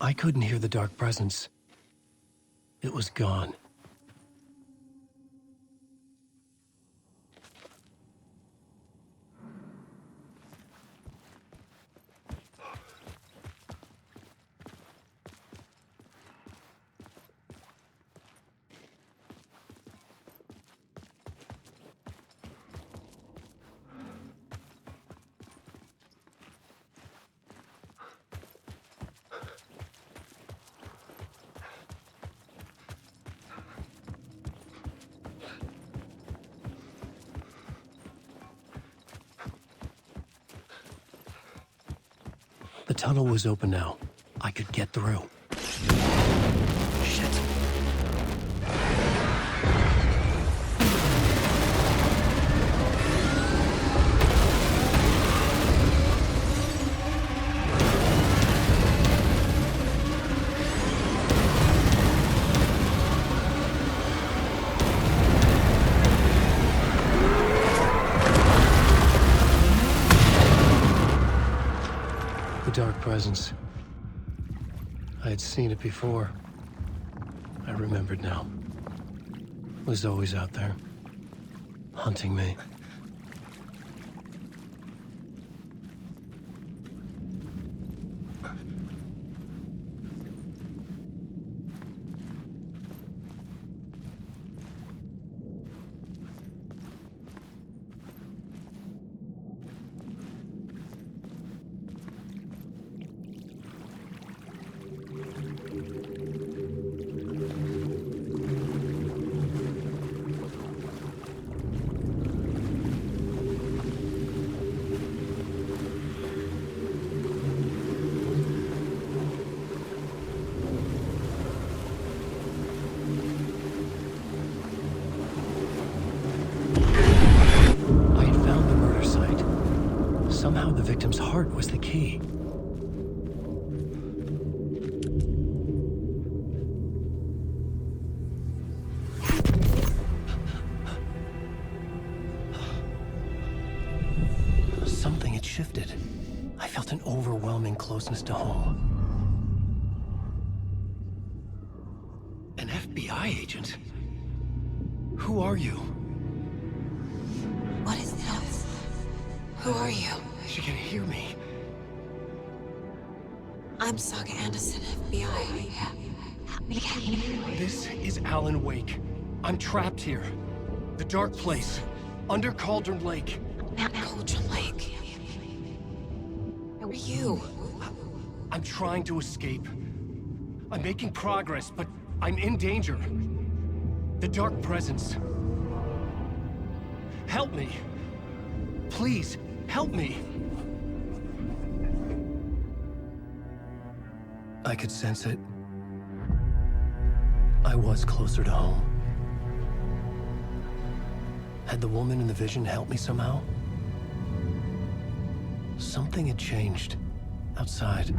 I couldn't hear the dark presence. It was gone. The tunnel was open now. I could get through. Shit. Dark presence. I had seen it before. I remembered now. It was always out there, hunting me. Somehow the victim's heart was the key. Something had shifted. I felt an overwhelming closeness to home. An FBI agent? Who are you? What is this? Who are you? She can hear me. I'm Saga Anderson, FBI. This is Alan Wake. I'm trapped here. The dark place. Under Cauldron Lake. Cauldron Lake. Who are you? I'm trying to escape. I'm making progress, but I'm in danger. The dark presence. Help me. Please, help me. I could sense it. I was closer to home. Had the woman in the vision helped me somehow? Something had changed. Outside.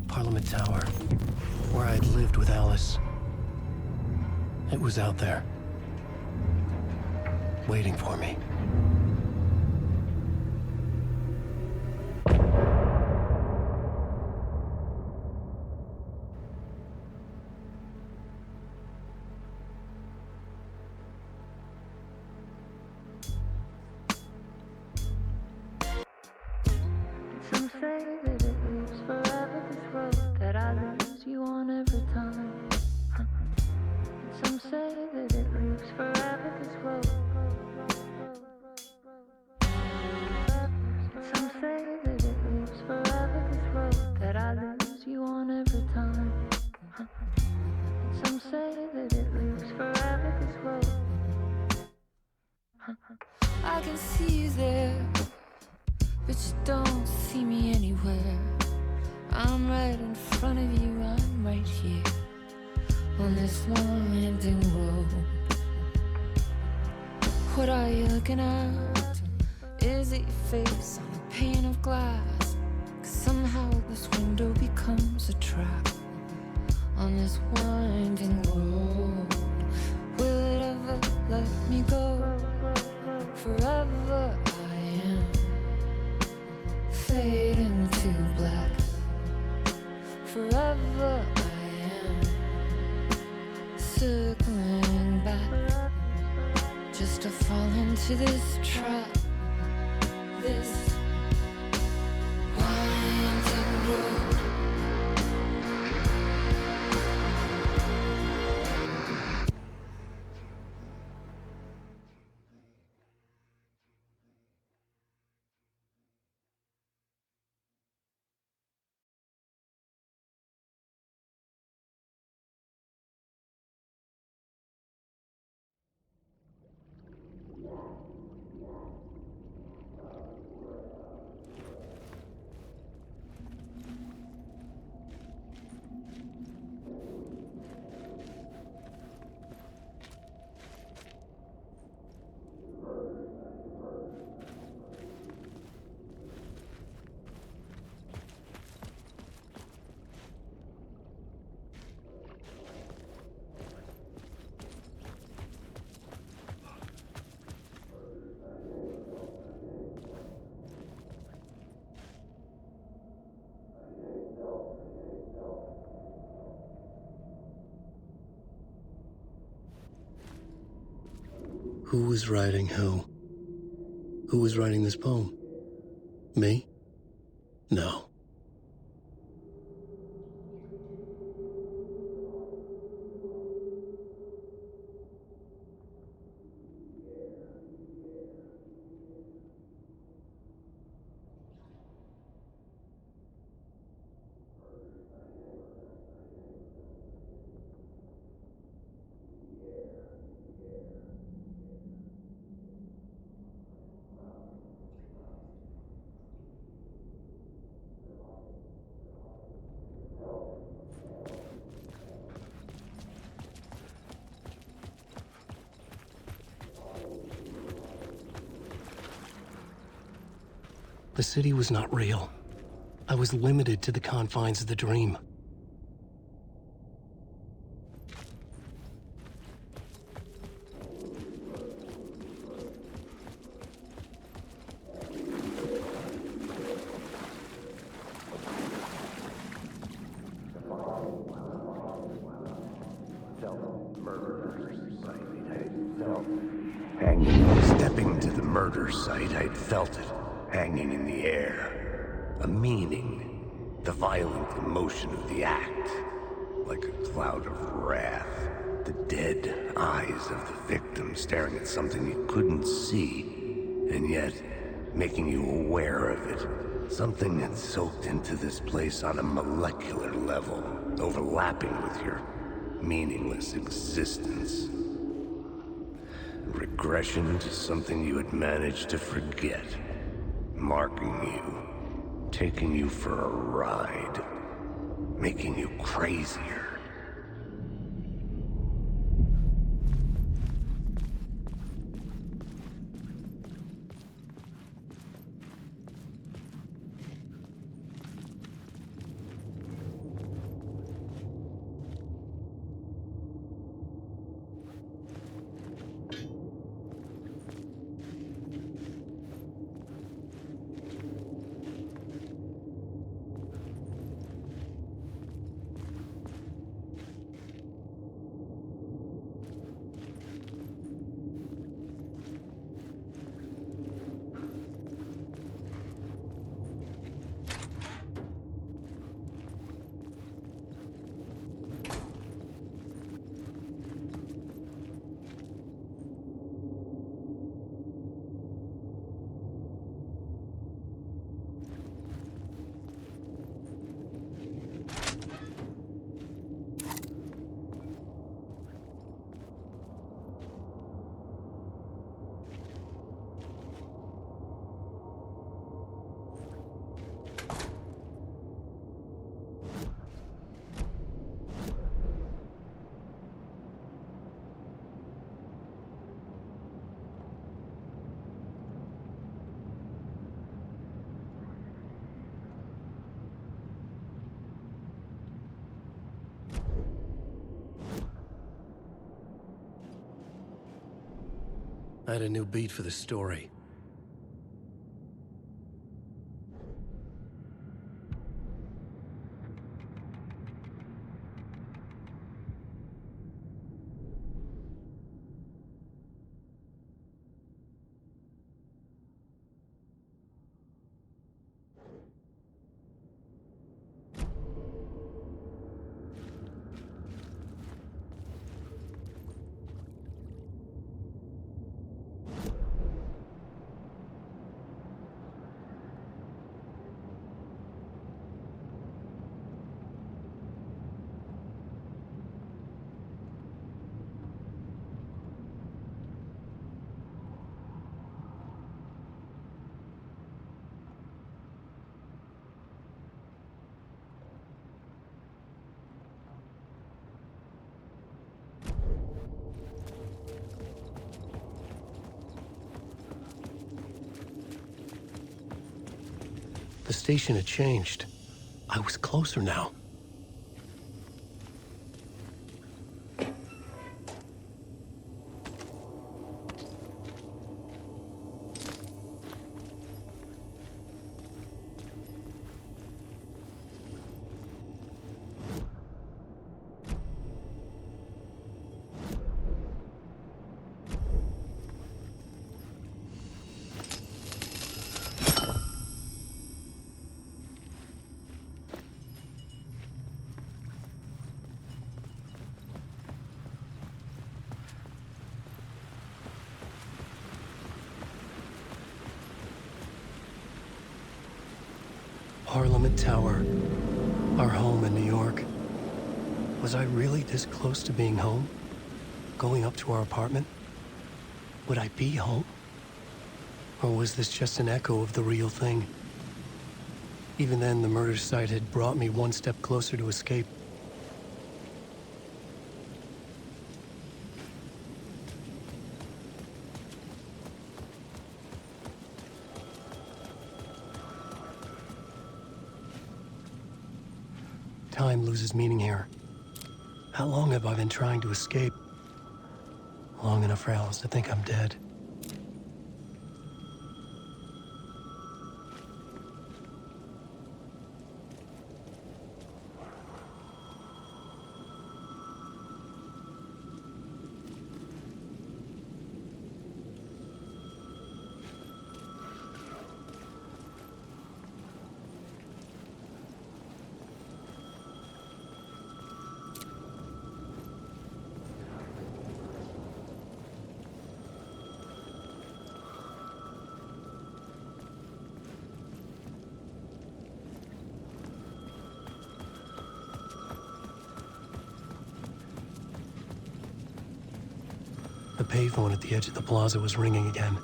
Parliament Tower. Where I had lived with Alice. It was out there. Waiting for me. I can see you there, but you don't see me anywhere. I'm right in front of you, I'm right here, on this winding road. What are you looking at? Is it your face on a pane of glass? 'Cause somehow this window becomes a trap on this winding road. Will it ever let me go? Forever I am fading to black. Forever circling back, just to fall into this trap, this winding road. Who was writing who? Who was writing this poem? Me? No. The city was not real. I was limited to the confines of the dream. Stepping to the murder site, I'd felt it, hanging in the air. A meaning, the violent emotion of the act, like a cloud of wrath. The dead eyes of the victim staring at something you couldn't see, and yet making you aware of it. Something had soaked into this place on a molecular level, overlapping with your meaningless existence. Regression to something you had managed to forget. Marking you. Taking you for a ride. Making you crazier. I had a new beat for the story. The station had changed. I was closer now. Parliament Tower, our home in New York. Was I really this close to being home? Going up to our apartment? Would I be home? Or was this just an echo of the real thing? Even then, the murder site had brought me one step closer to escape. Time loses meaning here. How long have I been trying to escape? Long enough for Alice to think I'm dead. The payphone at the edge of the plaza was ringing again.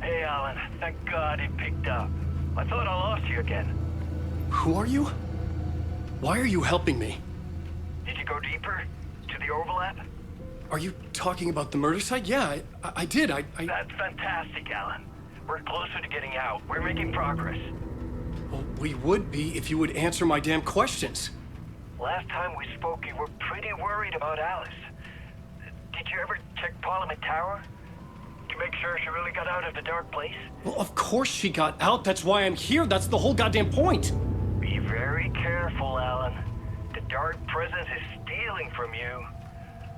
Hey, Alan. Thank God he picked up. I thought I lost you again. Who are you? Why are you helping me? Did you go deeper? To the overlap? Are you talking about the murder site? Yeah, I did. That's fantastic, Alan. We're closer to getting out. We're making progress. Well, we would be if you would answer my damn questions. Last time we spoke, you were pretty worried about Alice. Did you ever check Parliament Tower? To make sure she really got out of the dark place? Well, of course she got out. That's why I'm here. That's the whole goddamn point. Be very careful, Alan. The dark presence is stealing from you.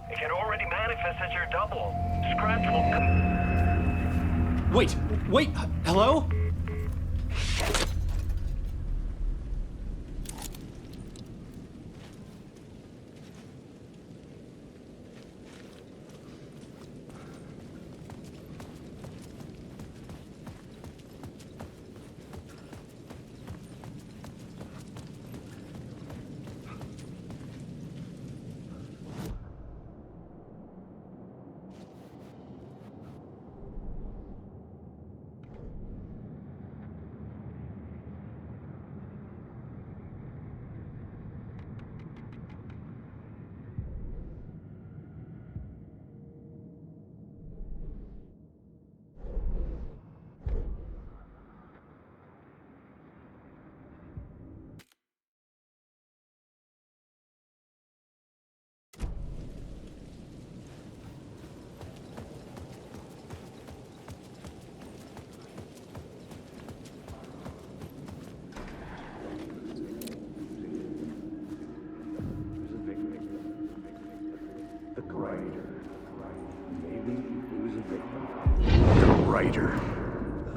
It can already manifest as your double. Scratch will come. Wait, hello?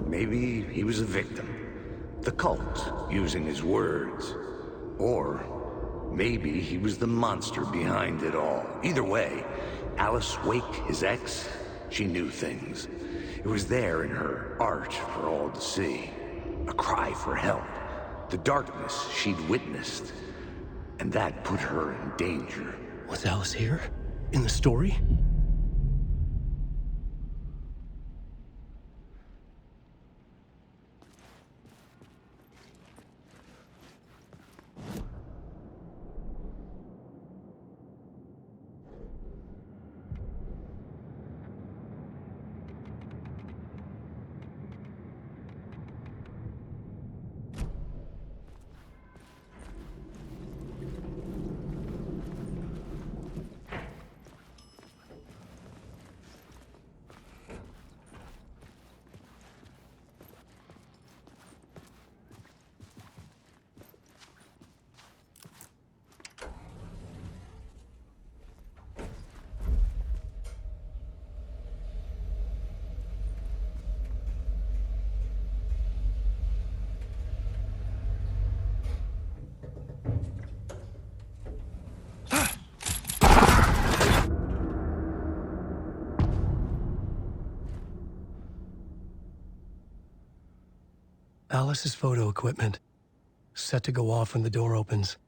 Maybe he was a victim. The cult, using his words. Or maybe he was the monster behind it all. Either way, Alice Wake, his ex, she knew things. It was there in her art for all to see. A cry for help. The darkness she'd witnessed. And that put her in danger. Was Alice here? In the story? Alice's photo equipment, set to go off when the door opens.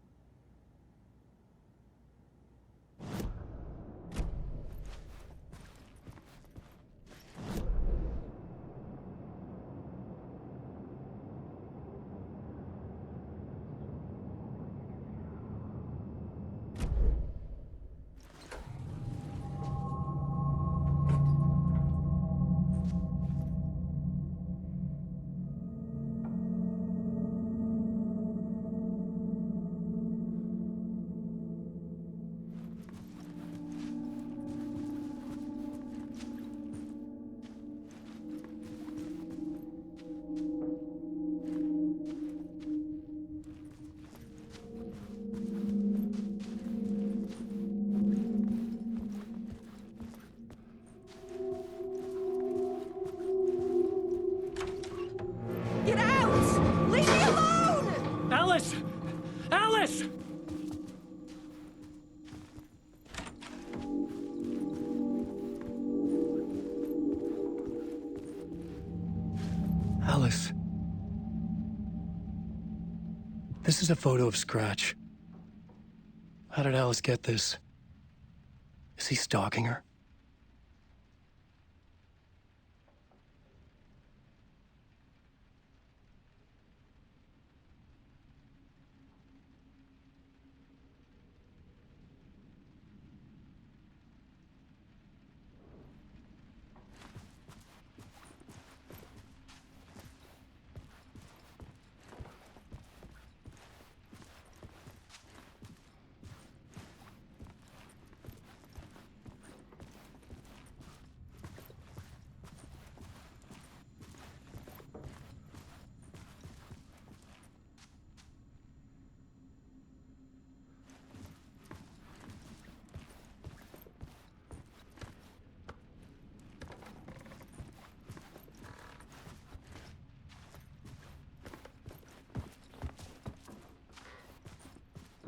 Get out! Leave me alone! Alice! Alice! Alice. This is a photo of Scratch. How did Alice get this? Is he stalking her?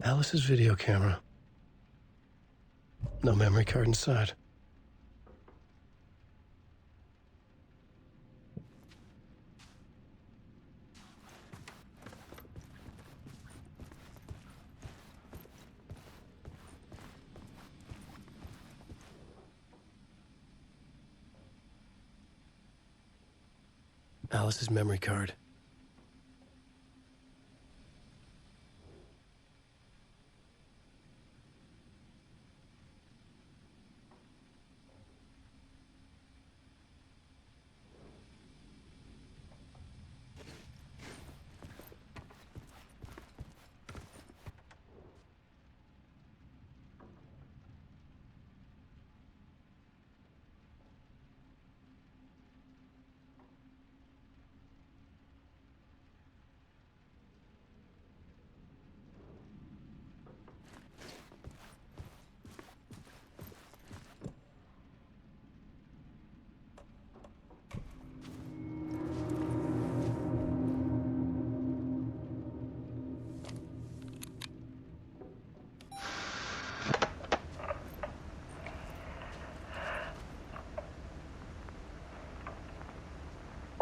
Alice's video camera. No memory card inside. Alice's memory card.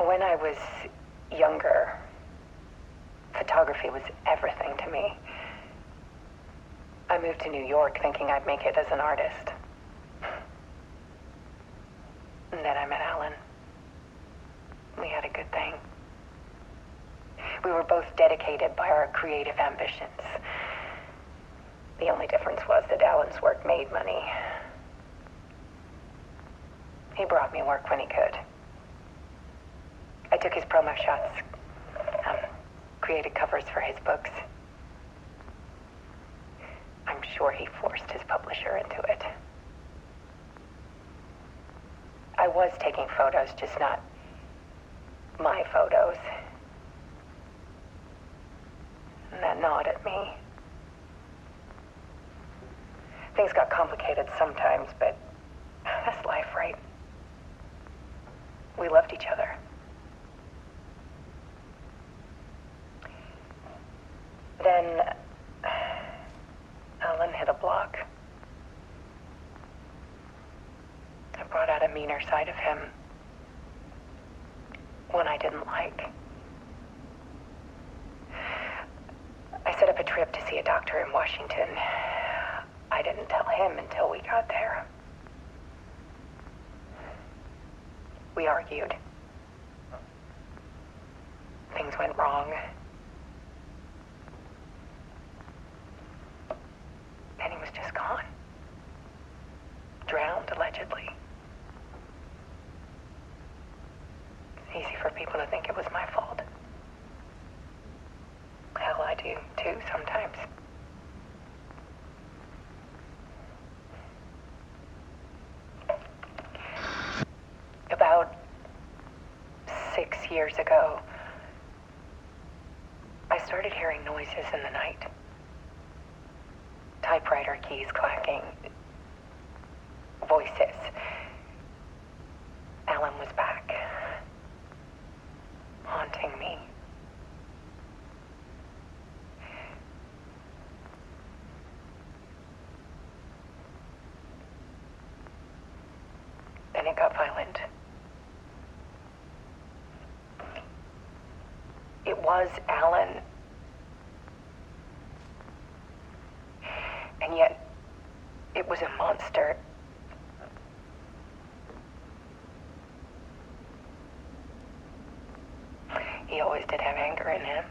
When I was younger, photography was everything to me. I moved to New York thinking I'd make it as an artist. And then I met Alan. We had a good thing. We were both dedicated by our creative ambitions. The only difference was that Alan's work made money. He brought me work when he could. I took his promo shots, created covers for his books. I'm sure he forced his publisher into it. I was taking photos, just not my photos. And that gnawed at me. Things got complicated sometimes, but that's life, right? We loved each other. Then Alan hit a block. I brought out a meaner side of him. One I didn't like. doctor in Washington. I didn't tell him until we got there. We argued. Things went wrong. And he was just gone. Drowned, allegedly. It's easy for people to think it was my fault. Hell, I do too sometimes. About 6 years ago, I started hearing noises in the night. Typewriter keys clacking. Voices. Alan was back. Haunting me. Then it got violent. It was Alan. And yet, it was a monster. He always did have anger in him.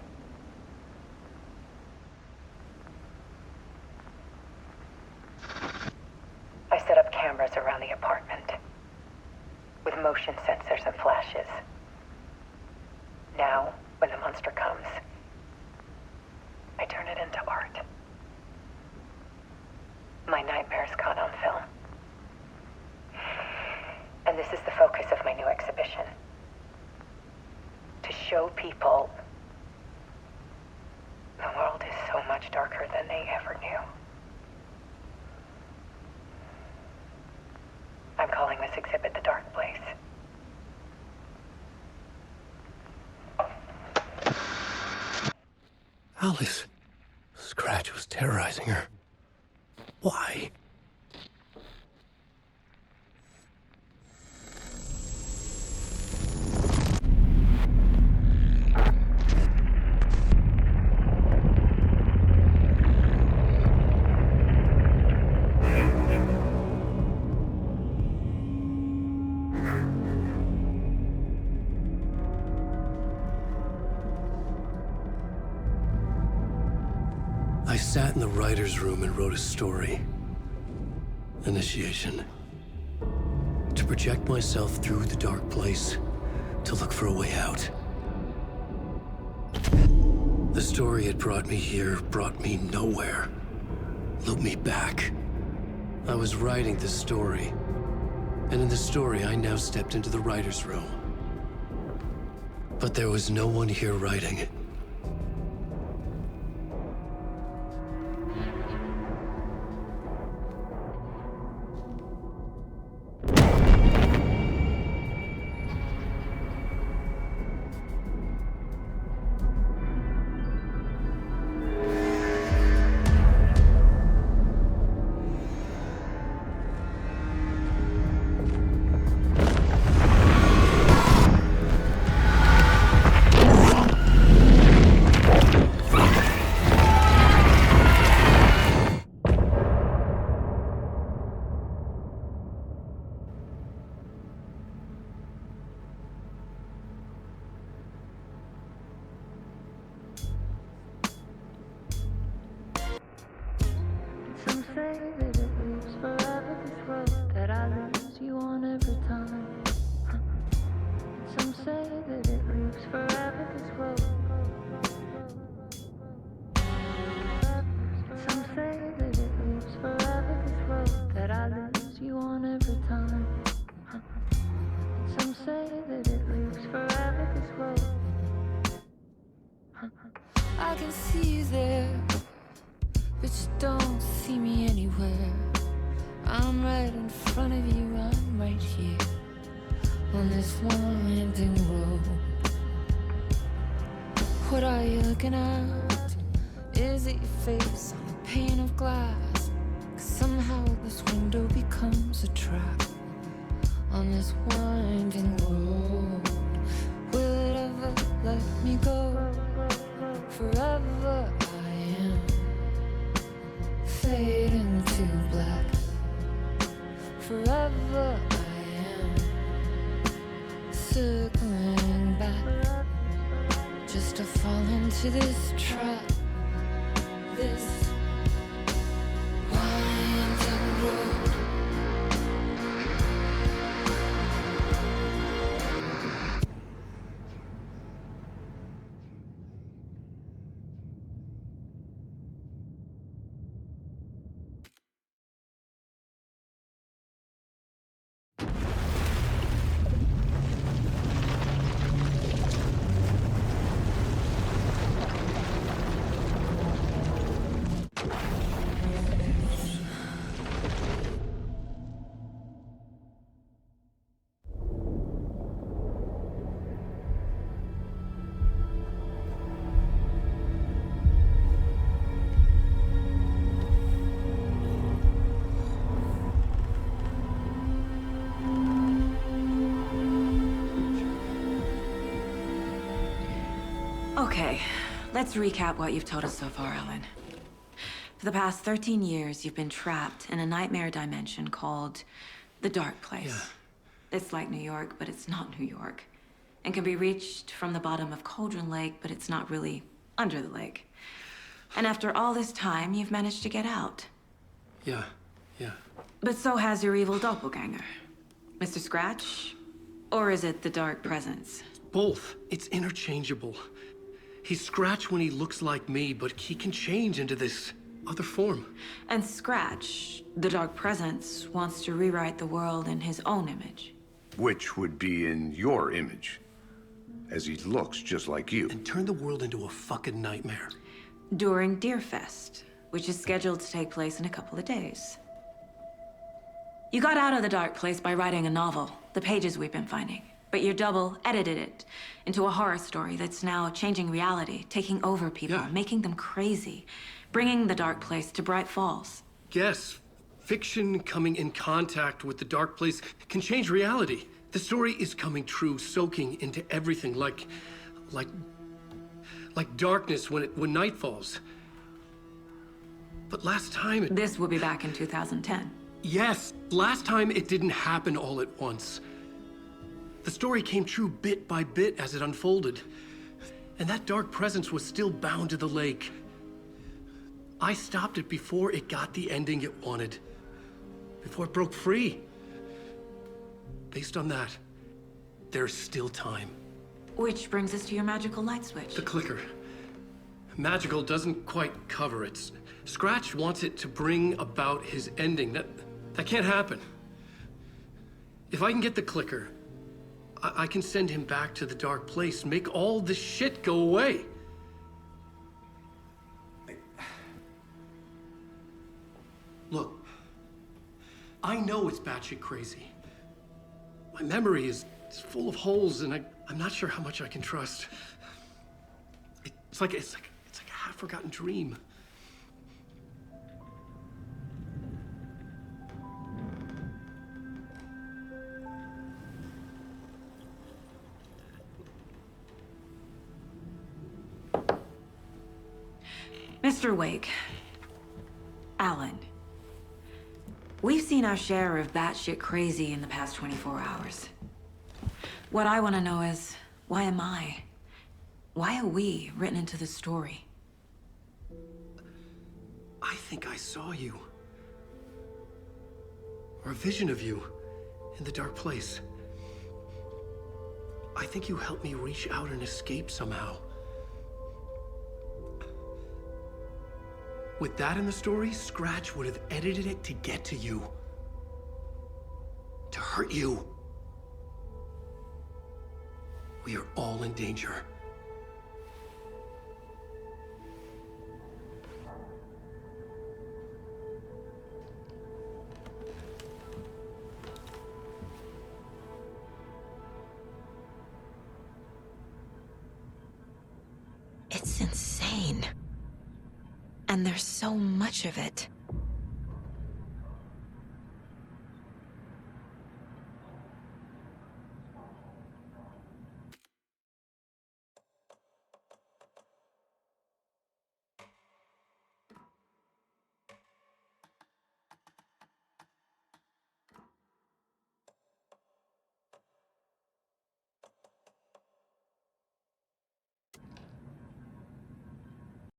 I set up cameras around the apartment with motion sensors and flashes. Now, when the monster comes, I turn it into art. My nightmares caught on film. And this is the focus of my new exhibition. To show people the world is so much darker than they ever knew. I'm calling this exhibit The Dark Place. Alice. Scratch was terrorizing her. Why? I sat in the writer's room and wrote a story. Initiation. To project myself through the dark place, to look for a way out. The story had brought me here, brought me nowhere. Looped me back. I was writing the story. And in the story, I now stepped into the writer's room. But there was no one here writing it. Some say that it lives forever, this road that I lose you on every time. Some say that it lives forever, this road. Some say that it lives forever, this road that I lose you on every time. Some say that it lives forever, this road. I can see you there, but you don't see me anywhere. I'm right in front of you, I'm right here on this winding road. What are you looking at? Is it your face on a pane of glass? 'Cause somehow this window becomes a trap on this winding road. Will it ever let me go? Forever I am wherever I am, circling back, just to fall into this trap, this winding road. Okay, let's recap what you've told us so far, Alan. For the past 13 years, you've been trapped in a nightmare dimension called the Dark Place. Yeah. It's like New York, but it's not New York. And can be reached from the bottom of Cauldron Lake, but it's not really under the lake. And after all this time, you've managed to get out. Yeah. But so has your evil doppelganger. Mr. Scratch? Or is it the Dark Presence? Both. It's interchangeable. He's Scratch when he looks like me, but he can change into this other form. And Scratch, the Dark Presence, wants to rewrite the world in his own image. Which would be in your image, as he looks just like you. And turn the world into a fucking nightmare. During Deerfest, which is scheduled to take place in a couple of days. You got out of the Dark Place by writing a novel, the pages we've been finding. But your double edited it into a horror story that's now changing reality, taking over people, Yeah. making them crazy, bringing the Dark Place to Bright Falls. Yes, fiction coming in contact with the Dark Place can change reality. The story is coming true, soaking into everything like darkness when night falls. But last time This will be back in 2010. Yes, last time it didn't happen all at once. The story came true bit by bit as it unfolded. And that dark presence was still bound to the lake. I stopped it before it got the ending it wanted. Before it broke free. Based on that, there's still time. Which brings us to your magical light switch. The clicker. Magical doesn't quite cover it. Scratch wants it to bring about his ending. That can't happen. If I can get the clicker, I can send him back to the Dark Place, make all this shit go away. Look, I know it's batshit crazy. My memory is full of holes, and I'm not sure how much I can trust. It's like a half-forgotten dream. Mr. Wake, Alan, we've seen our share of batshit crazy in the past 24 hours. What I want to know is, why am I? Why are we written into the story? I think I saw you. Or a vision of you in the Dark Place. I think you helped me reach out and escape somehow. With that in the story, Scratch would have edited it to get to you. To hurt you. We are all in danger. It's insane. And there's so much of it.